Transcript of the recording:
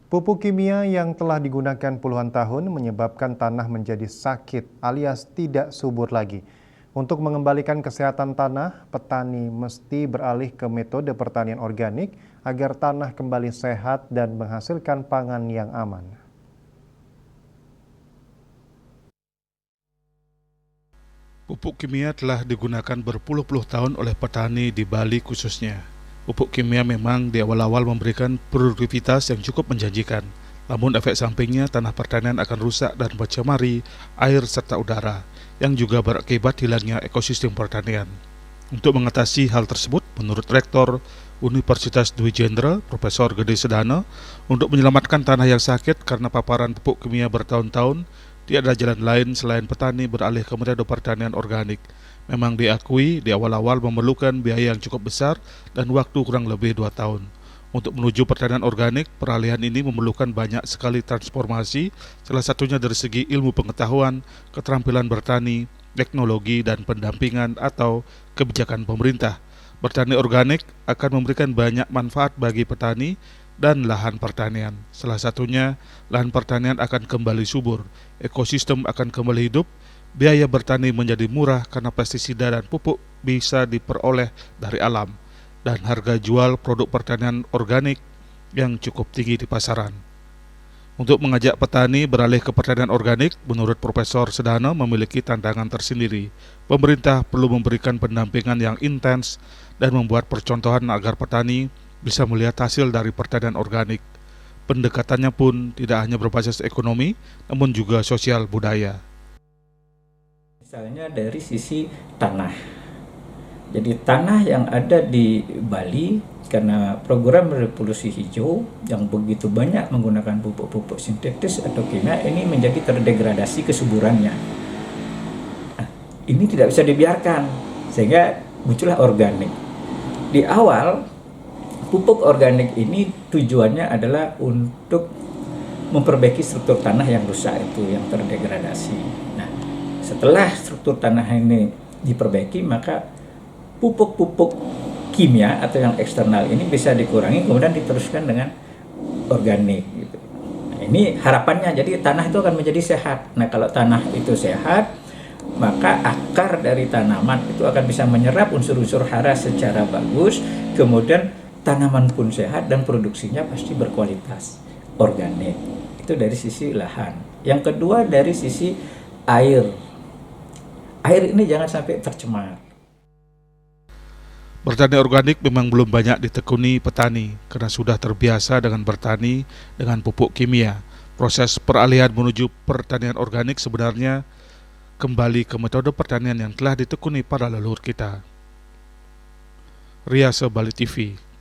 Pupuk kimia yang telah digunakan puluhan tahun menyebabkan tanah menjadi sakit alias tidak subur lagi. Untuk mengembalikan kesehatan tanah, petani mesti beralih ke metode pertanian organik agar tanah kembali sehat dan menghasilkan pangan yang aman. Pupuk kimia telah digunakan berpuluh-puluh tahun oleh petani di Bali khususnya. Pupuk kimia memang di awal-awal memberikan produktivitas yang cukup menjanjikan. Namun efek sampingnya tanah pertanian akan rusak dan mencemari air serta udara, yang juga berakibat hilangnya ekosistem pertanian. Untuk mengatasi hal tersebut, menurut Rektor Universitas Dwi Jendra, Profesor Gede Sedana, untuk menyelamatkan tanah yang sakit karena paparan pupuk kimia bertahun-tahun, tidak ada jalan lain selain petani beralih ke metode pertanian organik. Memang diakui di awal-awal memerlukan biaya yang cukup besar dan waktu kurang lebih 2 tahun. Untuk menuju pertanian organik, peralihan ini memerlukan banyak sekali transformasi, salah satunya dari segi ilmu pengetahuan, keterampilan bertani, teknologi, dan pendampingan atau kebijakan pemerintah. Bertani organik akan memberikan banyak manfaat bagi petani dan lahan pertanian. Salah satunya, lahan pertanian akan kembali subur, ekosistem akan kembali hidup, biaya bertani menjadi murah karena pestisida dan pupuk bisa diperoleh dari alam, dan harga jual produk pertanian organik yang cukup tinggi di pasaran. Untuk mengajak petani beralih ke pertanian organik, menurut Profesor Sedana memiliki tantangan tersendiri. Pemerintah perlu memberikan pendampingan yang intens dan membuat percontohan agar petani bisa melihat hasil dari pertanian organik. Pendekatannya pun tidak hanya berbasis ekonomi, namun juga sosial budaya. Misalnya dari sisi tanah. Jadi tanah yang ada di Bali karena program revolusi hijau yang begitu banyak menggunakan pupuk-pupuk sintetis atau kimia ini menjadi terdegradasi kesuburannya. Nah, ini tidak bisa dibiarkan sehingga muncullah organik. Di awal pupuk organik ini tujuannya adalah untuk memperbaiki struktur tanah yang rusak itu, yang terdegradasi. Nah, setelah struktur tanah ini diperbaiki, maka pupuk-pupuk kimia atau yang eksternal ini bisa dikurangi, kemudian diteruskan dengan organik. Gitu. Nah, ini harapannya, jadi tanah itu akan menjadi sehat. Nah, kalau tanah itu sehat, maka akar dari tanaman itu akan bisa menyerap unsur-unsur hara secara bagus, kemudian tanaman pun sehat dan produksinya pasti berkualitas organik. Itu dari sisi lahan. Yang kedua dari sisi air. Air ini jangan sampai tercemar. Bertani organik memang belum banyak ditekuni petani karena sudah terbiasa dengan bertani dengan pupuk kimia. Proses peralihan menuju pertanian organik sebenarnya kembali ke metode pertanian yang telah ditekuni para leluhur kita. Riase Bali TV.